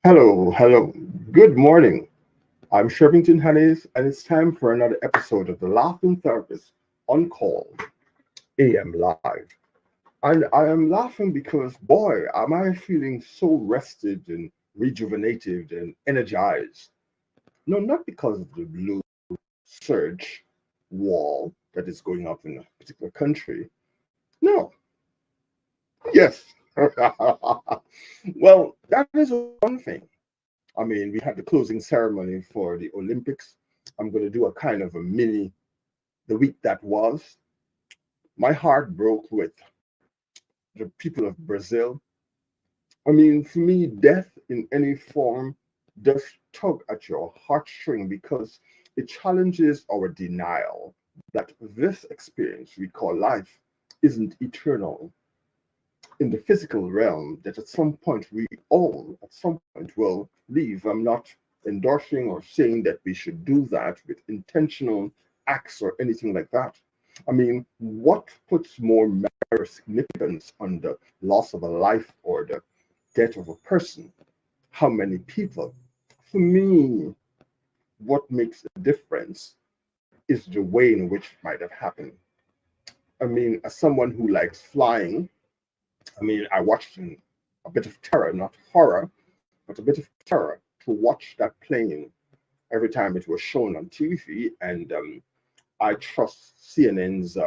Hello, hello. Good morning. I'm Shirvington Hannays, and it's time for another episode of the Laughing Therapist on Call AM Live. And I am laughing because, boy, am I feeling so rested and rejuvenated and energized. No, not because of the blue surge wall that is going up in a particular country. No, yes. Well, that is one thing. I mean, we had the closing ceremony for the Olympics. I'm going to do a kind of a mini, the week that was. My heart broke with the people of Brazil. I mean, for me, death in any form does tug at your heartstring because it challenges our denial that this experience we call life isn't eternal in the physical realm, that at some point we all, at some point, will leave. I'm not endorsing or saying that we should do that with intentional acts or anything like that. I mean, what puts more significance on the loss of a life or the death of a person? How many people? For me, what makes a difference is the way in which it might have happened. I mean, as someone who likes flying, I mean, I watched a bit of terror, not horror, but a bit of terror to watch that plane every time it was shown on TV. And I trust CNN's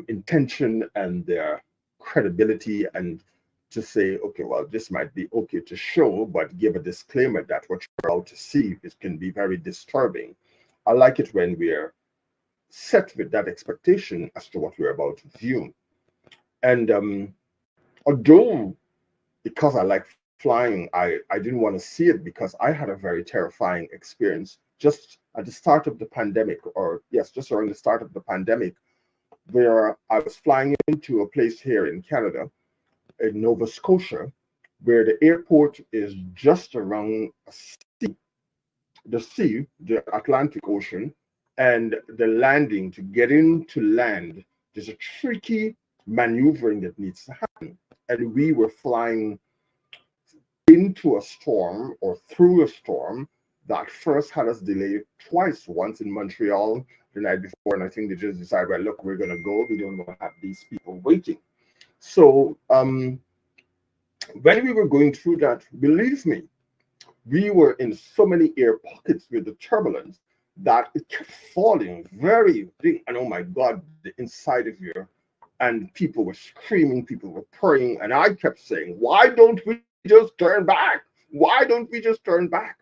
intention and their credibility and to say, okay, well, this might be okay to show, but give a disclaimer that what you're about to see is, can be very disturbing. I like it when we're set with that expectation as to what we're about to view. And although because I like flying, I didn't want to see it because I had a very terrifying experience just at the start of the pandemic, or yes, just around the start of the pandemic, where I was flying into a place here in Canada, in Nova Scotia, where the airport is just around the Atlantic Ocean, and the landing to get into land, there's a tricky maneuvering that needs to happen. And we were flying into a storm or through a storm that first had us delayed twice, once in Montreal the night before. And I think they just decided, well, look, we're going to go. We don't want to have these people waiting. So when we were going through that, believe me, we were in so many air pockets with the turbulence that it kept falling very big. And oh my God, the inside of you. And people were screaming, people were praying. And I kept saying, why don't we just turn back? Why don't we just turn back?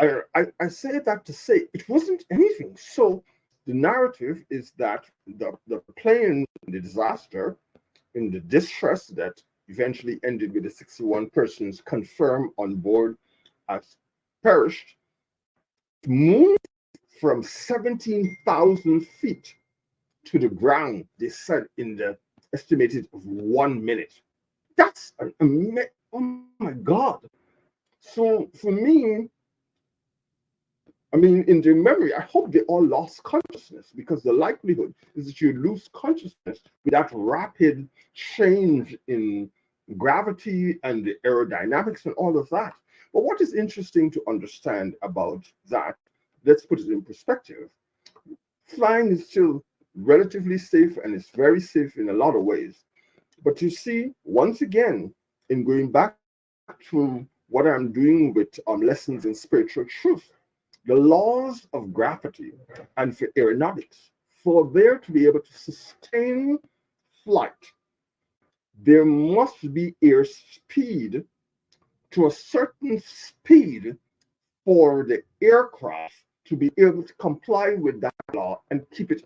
I say that to say it wasn't anything. So the narrative is that the plane, the disaster, in the distress that eventually ended with the 61 persons confirmed on board as perished, moved from 17,000 feet to the ground, they said, in the estimated of 1 minute. That's oh my God. So for me, I mean, in their memory, I hope they all lost consciousness because the likelihood is that you lose consciousness with that rapid change in gravity and the aerodynamics and all of that. But what is interesting to understand about that, let's put it in perspective. Flying is still relatively safe and it's very safe in a lot of ways. But you see, once again, in going back to what I'm doing with lessons in spiritual truth, the laws of gravity and for aeronautics, for there to be able to sustain flight, there must be airspeed to a certain speed for the aircraft to be able to comply with that law and keep it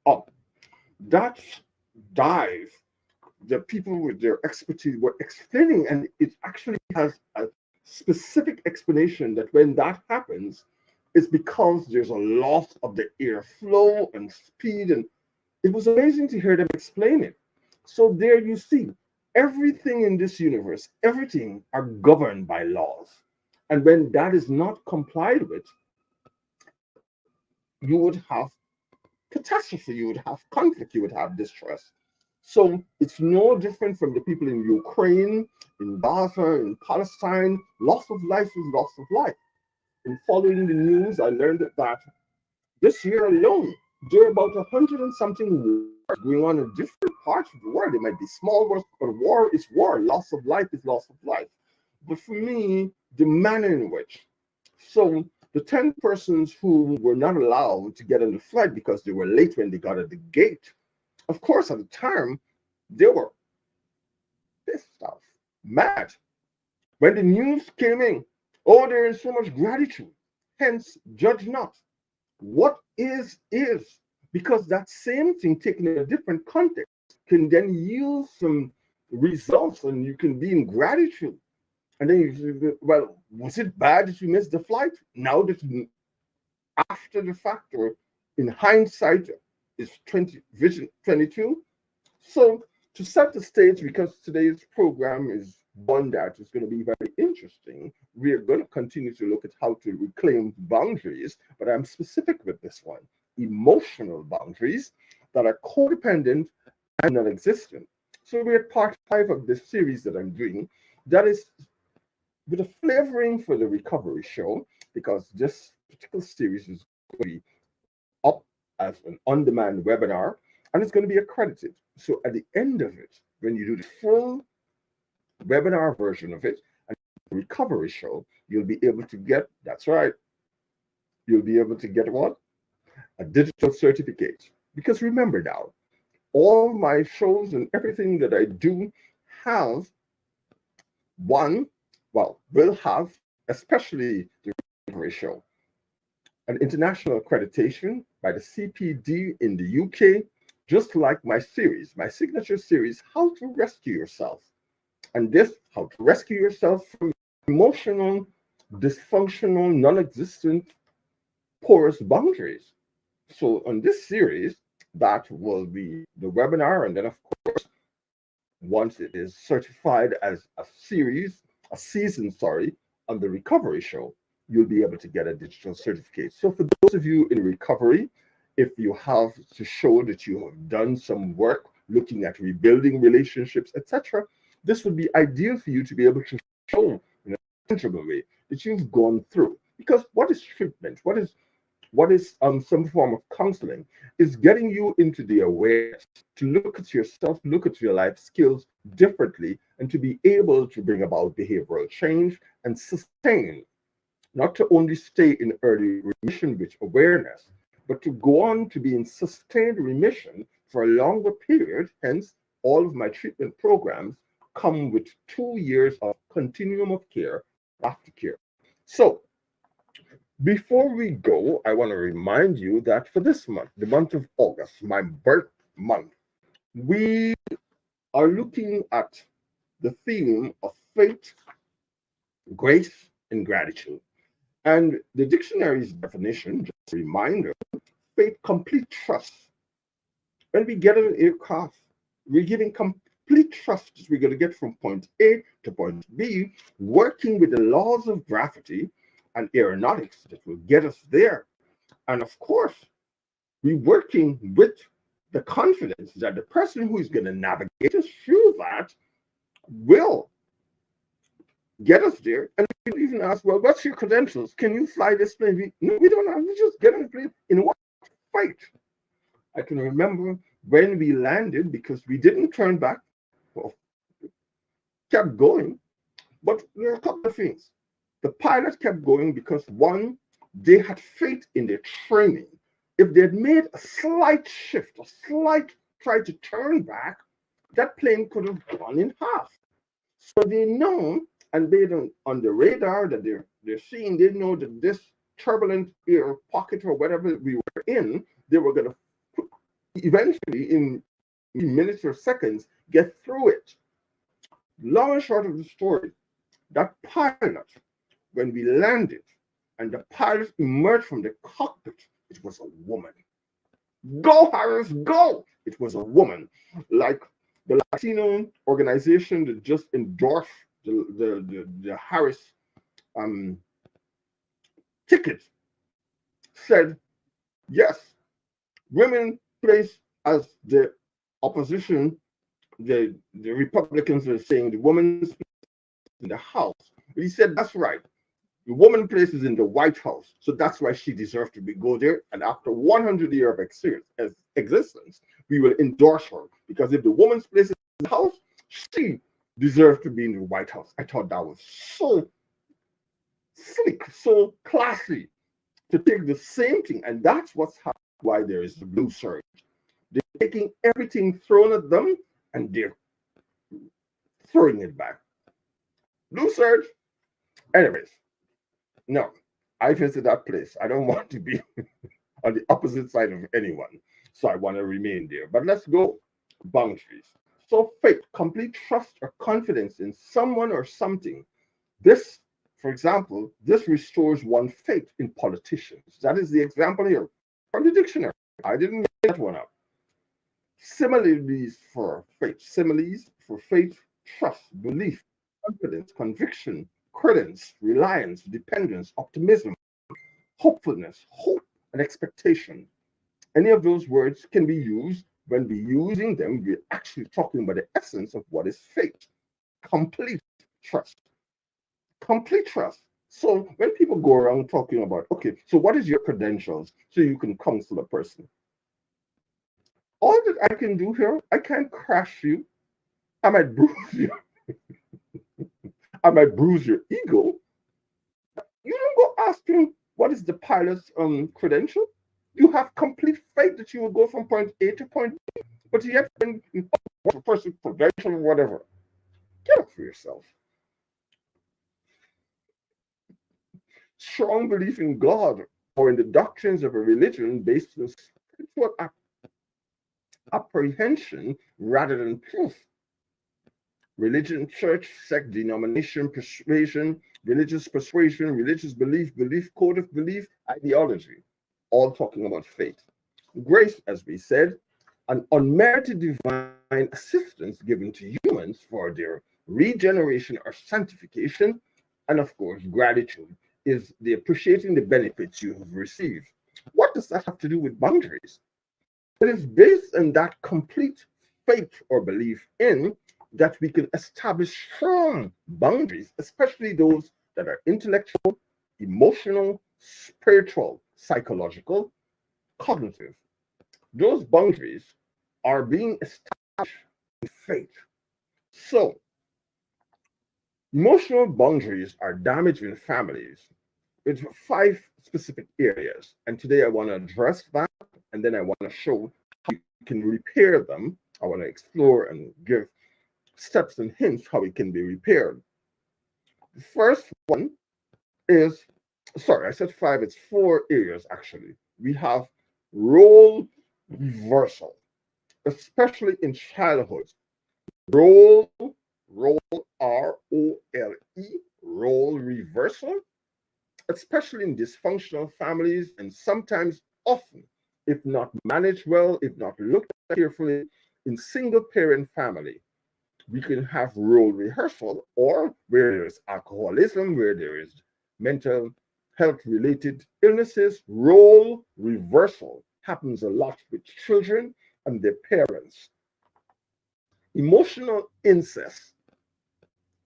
up. That dive, the people with their expertise were explaining, and it actually has a specific explanation that when that happens, it's because there's a loss of the airflow and speed. And it was amazing to hear them explain it. So there you see, everything in this universe, everything are governed by laws. And when that is not complied with, you would have catastrophe, you would have conflict, you would have distress. So it's no different from the people in Ukraine, in Gaza, in Palestine. Loss of life is loss of life. In following the news, I learned that this year alone, there are about 100 and something wars going on in different parts of the world. It might be small wars, but war is war. Loss of life is loss of life. But for me, the manner in which, so the 10 persons who were not allowed to get on the flight because they were late when they got at the gate, of course, at the time, they were pissed off, mad. When the news came in, oh, there is so much gratitude. Hence, judge not. What is. Because that same thing taken in a different context can then yield some results and you can be in gratitude. And then you, well, was it bad that you missed the flight? Now that after the fact or in hindsight is 20 vision 22. So to set the stage, because today's program is one that is going to be very interesting, we're going to continue to look at how to reclaim boundaries, but I'm specific with this one, emotional boundaries that are codependent and non-existent. So we're at part 5 of this series that I'm doing that is with a flavoring for the recovery show, because this particular series is going to be up as an on-demand webinar and it's going to be accredited. So at the end of it, when you do the full webinar version of it and the recovery show, you'll be able to get, that's right, you'll be able to get what? A digital certificate. Because remember now, all my shows and everything that I do have one, well, will have, especially the recovery show, an international accreditation by the CPD in the UK, just like my series, my signature series, How to Rescue Yourself. And this, how to rescue yourself from emotional, dysfunctional, non-existent, porous boundaries. So on this series, that will be the webinar. And then of course, once it is certified as a series, a season, sorry, on the recovery show, you'll be able to get a digital certificate. So for those of you in recovery, if you have to show that you have done some work looking at rebuilding relationships, etc., this would be ideal for you to be able to show in a tangible way that you've gone through. Because what is treatment? What is some form of counseling? Is getting you into the awareness to look at yourself, look at your life skills differently, and to be able to bring about behavioral change and sustain, not to only stay in early remission with awareness, but to go on to be in sustained remission for a longer period. Hence, all of my treatment programs come with 2 years of continuum of care, aftercare. So, before we go, I want to remind you that for this month, the month of August, my birth month, we are looking at the theme of faith, grace, and gratitude. And the dictionary's definition, just a reminder, faith, complete trust. When we get an aircraft, we're giving complete trust that we're going to get from point A to point B, working with the laws of gravity and aeronautics that will get us there. And of course, we're working with the confidence that the person who is going to navigate us through that will get us there. And we even ask, well, what's your credentials? Can you fly this plane? No, we don't have to just get on the plane. In what fight? I can remember when we landed, because we didn't turn back, well, kept going. But there are a couple of things. The pilot kept going because one, they had faith in their training. If they had made a slight shift, a slight try to turn back, that plane could have gone in half. So they know, and they don't, on the radar that they're seeing, they know that this turbulent air pocket or whatever we were in, they were going to eventually, in minutes or seconds, get through it. Long and short of the story, that pilot, when we landed and the pilot emerged from the cockpit, it was a woman. Go, Harris, go! It was a woman. Like the Latino organization that just endorsed the Harris ticket said, yes, women placed as the opposition the Republicans were saying the woman's in the House. But he said that's right. The woman place is in the White House, so that's why she deserves to be go there. And after 100 years of existence, we will endorse her because if the woman's place is in the House, she deserves to be in the White House. I thought that was so slick, so classy to take the same thing, and that's why there is the blue surge. They're taking everything thrown at them and they're throwing it back. Blue surge. Anyways, no, I visit that place. I don't want to be on the opposite side of anyone, so I want to remain there. But let's go. Boundaries. So faith, complete trust or confidence in someone or something. This, for example, this restores one faith in politicians. That is the example here from the dictionary. I didn't make that one up. Similes for faith, trust, belief, confidence, conviction, credence, reliance, dependence, optimism, hopefulness, hope, and expectation. Any of those words can be used. When we're using them, we're actually talking about the essence of what is faith. Complete trust. Complete trust. So when people go around talking about, okay, so what is your credentials so you can counsel a person? All that I can do here, I can't crash you. I might bruise you. I might bruise your ego. You don't go asking what is the pilot's credential. You have complete faith that you will go from point A to point B. But yet, when you what's the person's credential or whatever, get up for yourself. Strong belief in God or in the doctrines of a religion based on spiritual apprehension rather than proof. Religion, church, sect, denomination, persuasion, religious persuasion, religious belief, code of belief, ideology, all talking about faith. Grace, as we said, an unmerited divine assistance given to humans for their regeneration or sanctification. And of course, gratitude is the appreciating the benefits you have received. What does that have to do with boundaries? It is based on that complete faith or belief in that we can establish strong boundaries, especially those that are intellectual, emotional, spiritual, psychological, cognitive. Those boundaries are being established in faith. So, emotional boundaries are damaged in families with 5 specific areas. And today I want to address that, and then I want to show how you can repair them. I want to explore and give steps and hints how it can be repaired. The first one is, sorry, I said 5, it's 4 areas actually. We have role reversal, especially in childhood. Role, R-O-L-E, role reversal, especially in dysfunctional families, and sometimes often, if not managed well, if not looked at carefully, in single parent family. We can have role rehearsal, or where there is alcoholism, where there is mental health related illnesses, role reversal happens a lot with children and their parents. Emotional incest.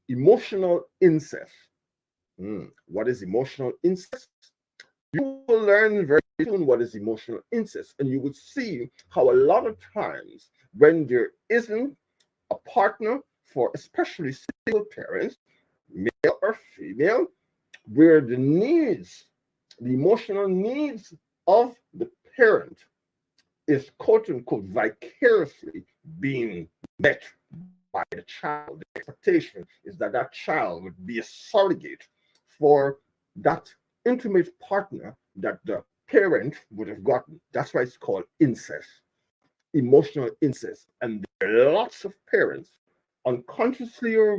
Emotional incest. What is emotional incest? You will learn very soon what is emotional incest, and you would see how a lot of times when there isn't a partner for especially single parents, male or female, where the needs, the emotional needs of the parent is quote unquote vicariously being met by the child. The expectation is that that child would be a surrogate for that intimate partner that the parent would have gotten. That's why it's called incest, emotional incest. And there are lots of parents, unconsciously or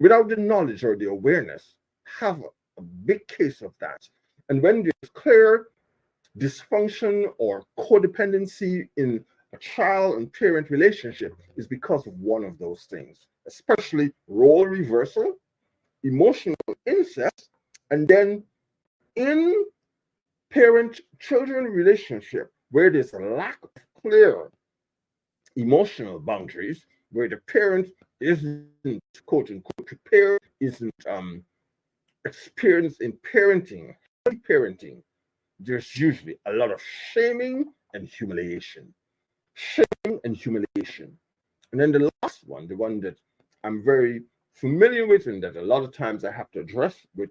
without the knowledge or the awareness, have a big case of that. And when there's clear dysfunction or codependency in a child and parent relationship, is because of one of those things, especially role reversal, emotional incest, and then in parent children relationship where there's a lack of clear emotional boundaries, where the parent isn't quote unquote prepared, isn't experienced in parenting, there's usually a lot of shaming and humiliation. Shame and humiliation. And then the last one, the one that I'm very familiar with and that a lot of times I have to address with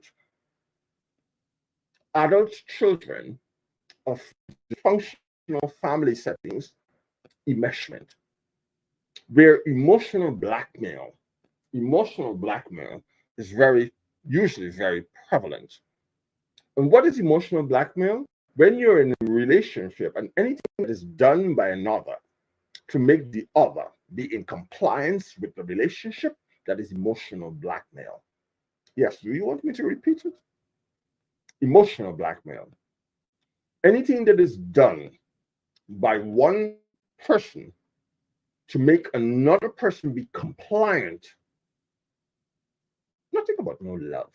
adult children of dysfunctional family settings, enmeshment, where emotional blackmail is usually very prevalent. And what is emotional blackmail? When you're in a relationship and anything that is done by another to make the other be in compliance with the relationship, that is emotional blackmail. Yes, do you want me to repeat it? Emotional blackmail. Anything that is done by one person to make another person be compliant. Nothing about no love.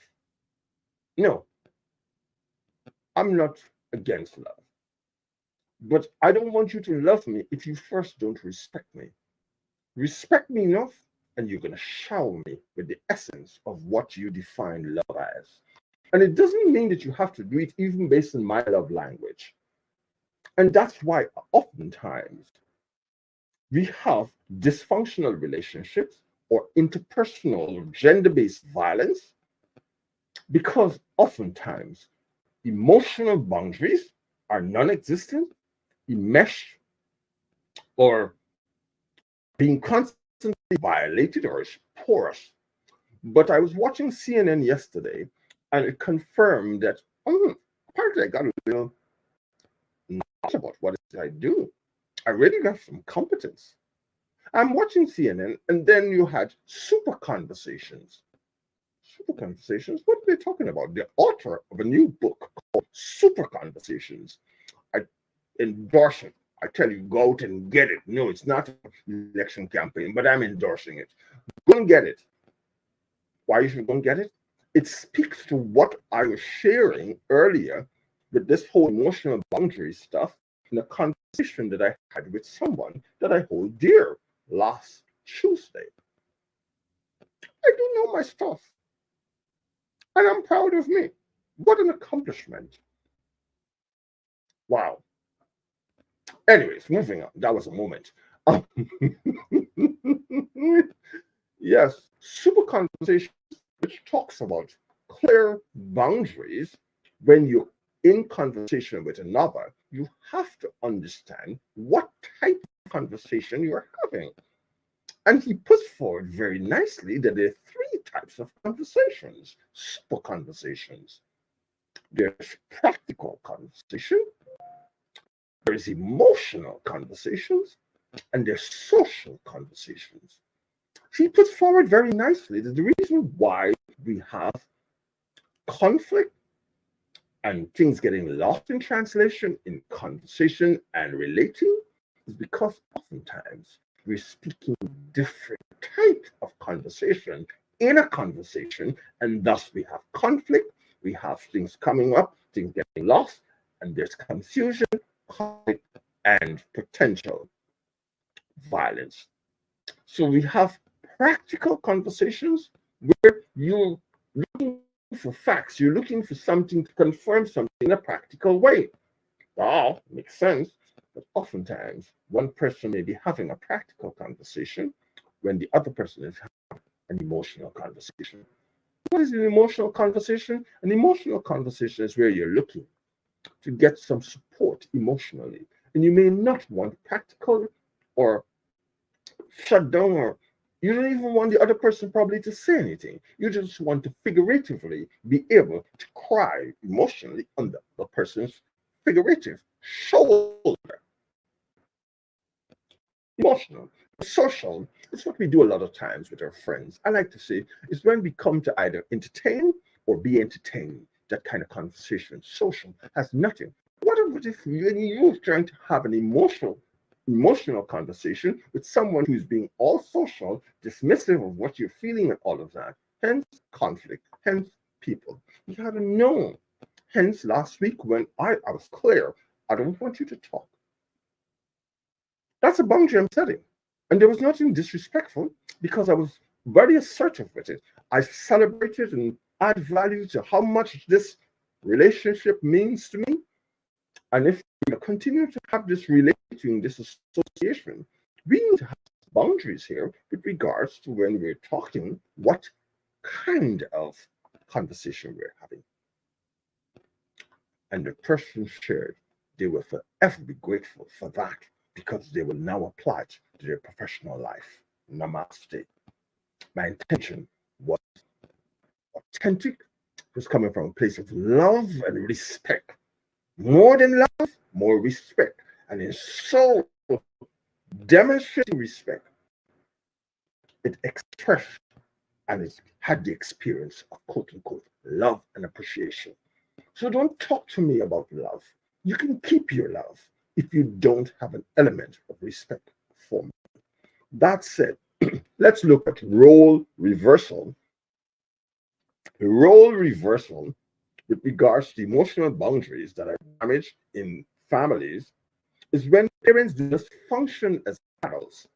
No, I'm not against love. But I don't want you to love me if you first don't respect me. Respect me enough, and you're going to shower me with the essence of what you define love as. And it doesn't mean that you have to do it even based on my love language. And that's why oftentimes we have dysfunctional relationships or interpersonal gender-based violence because oftentimes emotional boundaries are non-existent, enmeshed, or being constantly violated or is porous. But I was watching CNN yesterday and it confirmed that apparently I got a little knowledge about what it is I do. I really got some competence. I'm watching CNN and then you had super conversations. Super conversations? What are they talking about? The author of a new book called Super Conversations. I endorse it. I tell you, go out and get it. No, it's not an election campaign, but I'm endorsing it. Go and get it. Why you should go and get it? It speaks to what I was sharing earlier with this whole emotional boundary stuff in a conversation that I had with someone that I hold dear last Tuesday. I do know my stuff. And I'm proud of me. What an accomplishment. Wow. Anyways, moving on. That was a moment. Yes, super conversation, which talks about clear boundaries. When you're in conversation with another, you have to understand what type of conversation you're having. And he puts forward very nicely that there are three types of conversations, super conversations. There's practical conversation, there's emotional conversations, and there's social conversations. He puts forward very nicely that the reason why we have conflict and things getting lost in translation in conversation and relating is because oftentimes we're speaking different types of conversation in a conversation, and thus we have conflict, we have things coming up, things getting lost, and there's confusion, conflict, and potential violence. So we have practical conversations where you're looking for facts, you're looking for something to confirm something in a practical way. Wow, makes sense. But oftentimes, one person may be having a practical conversation when the other person is having an emotional conversation. What is an emotional conversation? An emotional conversation is where you're looking to get some support emotionally. And you may not want practical or shut down, or you don't even want the other person probably to say anything. You just want to figuratively be able to cry emotionally on the person's figurative shoulder. Emotional. Social is what we do a lot of times with our friends. I like to say is when we come to either entertain or be entertained. That kind of conversation. Social has nothing. What if you're trying to have an emotional conversation with someone who's being all social, dismissive of what you're feeling and all of that? Hence conflict, hence people. You gotta know. Hence last week when I was clear, I don't want you to talk. That's a boundary I'm setting. And there was nothing disrespectful because I was very assertive with it. I celebrated and add value to how much this relationship means to me. And if we continue to have this relating, this association, we need to have boundaries here with regards to when we're talking, what kind of conversation we're having. And the person shared, they will forever be grateful for that because they will now apply it to their professional life. Namaste. My intention was authentic, it was coming from a place of love and respect. More than love, more respect. And in so demonstrating respect, it expressed and it had the experience of quote unquote love and appreciation. So don't talk to me about love. You can keep your love if you don't have an element of respect for me. That said, let's look at role reversal. Role reversal with regards to emotional boundaries that are damaged in families is when parents do not function as adults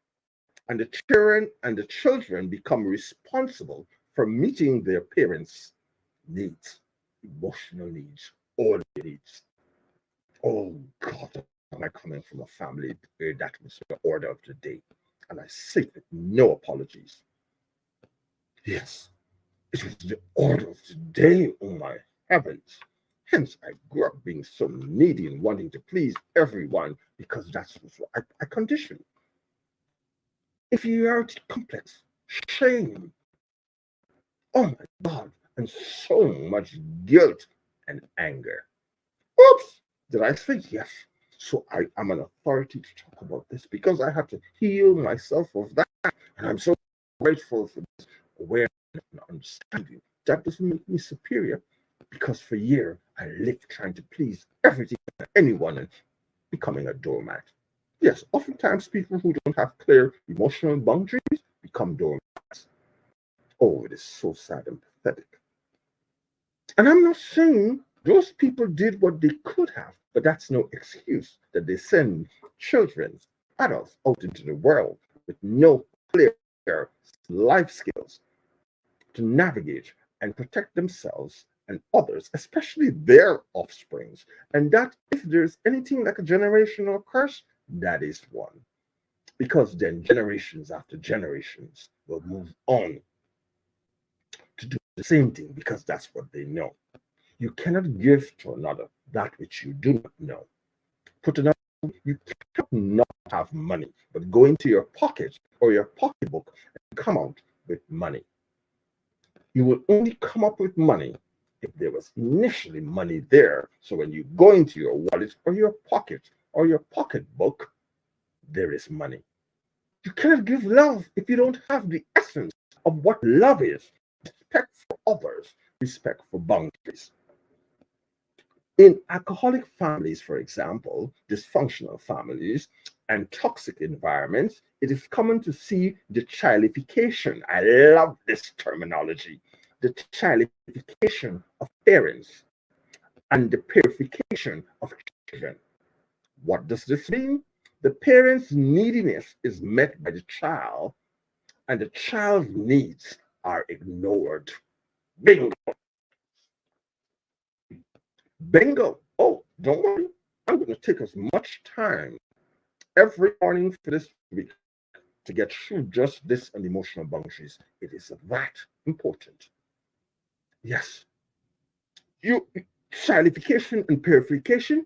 and the children become responsible for meeting their parents' needs, emotional needs, all their needs. Oh God, am I coming from a family where that was the order of the day? And I say it with no apologies. Yes, it was the order of the day, oh my heavens. Hence, I grew up being so needy and wanting to please everyone because that's what I conditioned. Inferiority complex, shame, oh my God, and so much guilt and anger. Oops, did I say yes? So I am an authority to talk about this because I have to heal myself of that. And I'm so grateful for this awareness and understanding. That doesn't make me superior because for years I lived trying to please everything and anyone and becoming a doormat. Yes, oftentimes people who don't have clear emotional boundaries become doormats. Oh, it is so sad and pathetic. And I'm not saying those people did what they could have, but that's no excuse that they send children, adults out into the world with no clear life skills to navigate and protect themselves and others, especially their offsprings. And that if there's anything like a generational curse, that is one. Because then generations after generations will move on to do the same thing because that's what they know. You cannot give to another that which you do not know. Put another, you cannot have money, but go into your pocket or your pocketbook and come out with money. You will only come up with money if there was initially money there. So when you go into your wallet or your pocket or your pocketbook, there is money. You cannot give love if you don't have the essence of what love is: respect for others, respect for boundaries. In alcoholic families, for example, dysfunctional families, and toxic environments, it is common to see the childification. I love this terminology. The childification of parents and the purification of children. What does this mean? The parent's neediness is met by the child, and the child's needs are ignored. Bingo. Bingo. Oh, don't worry. I'm going to take as much time every morning for this week to get through just this on emotional boundaries. It is that important. Yes. You childification and purification,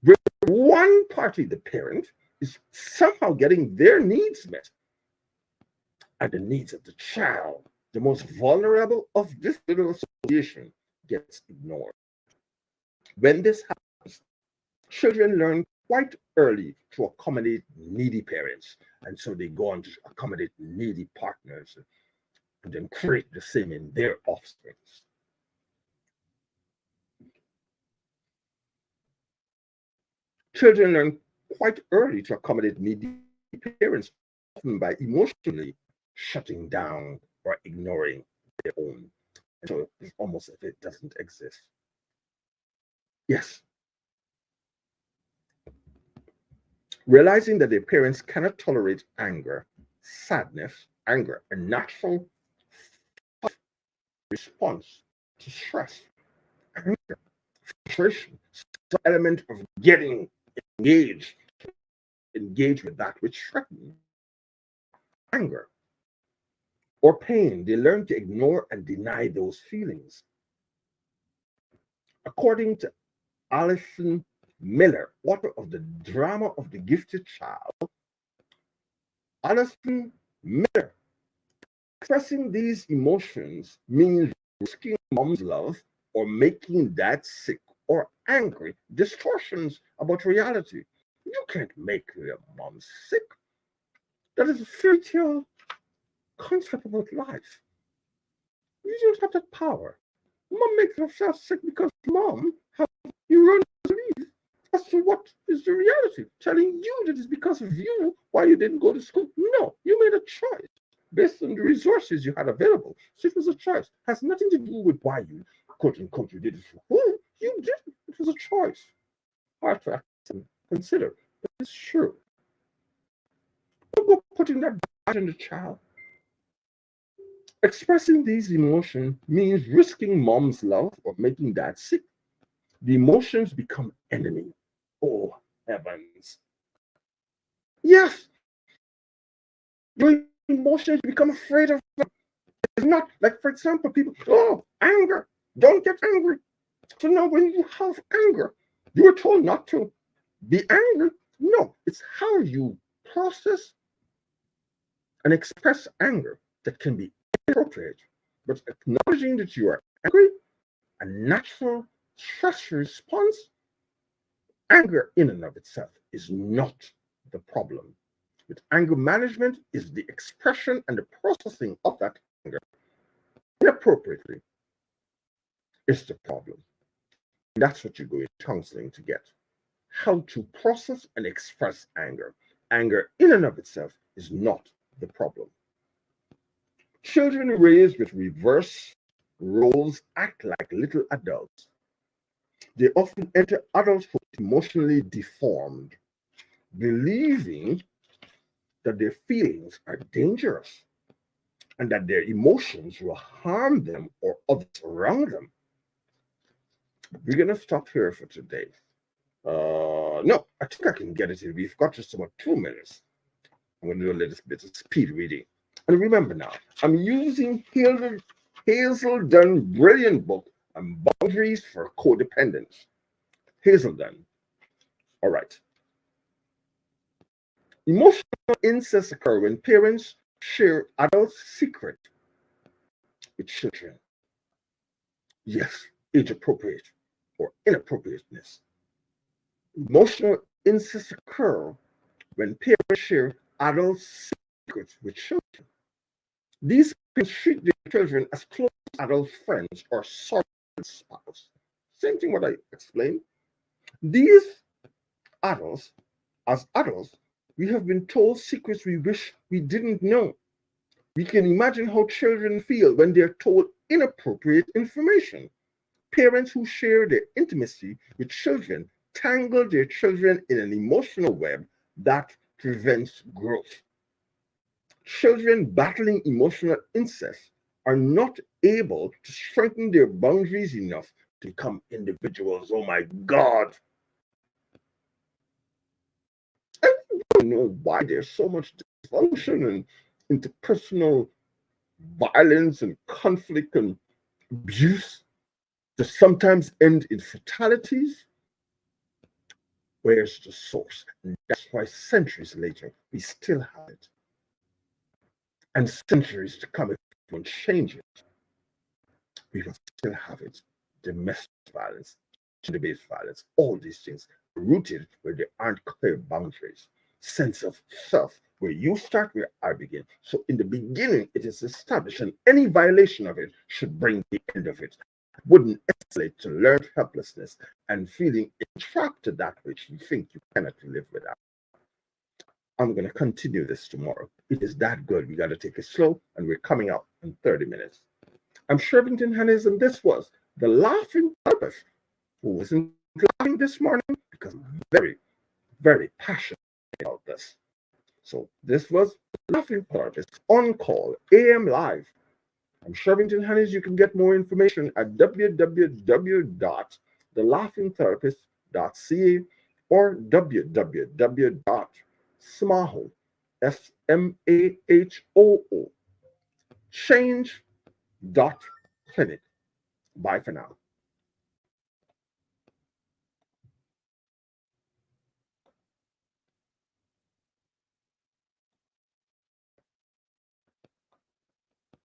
where one party, the parent, is somehow getting their needs met, and the needs of the child, the most vulnerable of this little association, gets ignored. When this happens, children learn quite early to accommodate needy parents, and so they go on to accommodate needy partners and then create the same in their offspring. Children learn quite early to accommodate needy parents, often by emotionally shutting down or ignoring their own. And so it's almost as if it doesn't exist. Yes, realizing that their parents cannot tolerate anger sadness, anger, a natural response to stress, anger, frustration, some element of getting engaged, engage with that which threatens anger or pain. They learn to ignore and deny those feelings. According to Alison Miller, author of the drama of the gifted child, Alison Miller, expressing these emotions means risking mom's love or making dad sick or angry. Distortions about reality. You can't make your mom sick. That is a fairy tale concept about life. You don't have that power. Mom makes herself sick because mom has you run belief as to what is the reality, telling you that it's because of you why you didn't go to school. No, you made a choice based on the resources you had available. So it was a choice. It has nothing to do with why you quote unquote you did it for who. You did it. It was a choice. Hard to consider, but it's true. Don't go putting that back on the child. Expressing these emotions means risking mom's love or making dad sick. The emotions become enemy. Oh, heavens. Yes, your emotions become afraid of them. It's not like, for example, people, oh, anger. Don't get angry. So now when you have anger, you were told not to be angry. No, it's how you process and express anger that can be inappropriate. But acknowledging that you are angry, a natural stress response, anger in and of itself is not the problem. With anger management is the expression and the processing of that anger inappropriately is the problem. And that's what you go in counseling to get. How to process and express anger. Anger in and of itself is not the problem. Children raised with reverse roles act like little adults. They often enter adulthood emotionally deformed, believing that their feelings are dangerous and that their emotions will harm them or others around them. We're going to stop here for today. No, I think I can get it in. We've got just about 2 minutes. I'm going to do a little bit of speed reading. And remember now, I'm using Hazel Dunn's brilliant book on boundaries for codependence. Hazel Dunn. All right. Emotional incest occur when parents share adult secret with children. Yes, age appropriate or inappropriateness. Emotional incest occur when parents share adult secrets with children. These parents treat their children as close adult friends or surrogate spouse. Same thing what I explained. These adults, as adults, we have been told secrets we wish we didn't know. We can imagine how children feel when they're told inappropriate information. Parents who share their intimacy with children tangle their children in an emotional web that prevents growth. Children battling emotional incest are not able to strengthen their boundaries enough to become individuals. Oh my God. I don't know why there's so much dysfunction and interpersonal violence and conflict and abuse that sometimes end in fatalities. Where's the source? And that's why centuries later, we still have it. And centuries to come, if we don't change it, we will still have it. Domestic violence, gender-based violence, all these things rooted where there aren't clear boundaries. Sense of self, where you start, where I begin. So in the beginning, it is established, and any violation of it should bring the end of it. Wouldn't escalate to learned helplessness and feeling entrapped to that which you think you cannot live without. I'm going to continue this tomorrow. It is that good. We got to take it slow, and we're coming out in 30 minutes. I'm Shirvington Hannays, and this was the Laughing Therapist, who wasn't laughing this morning because I'm very, very passionate about this. So this was Laughing Therapist on call, AM live. I'm Shirvington Hannays. You can get more information at www.thelaughingtherapist.ca or www.smahoo, SMAHOO, change.clinic. Bye for now.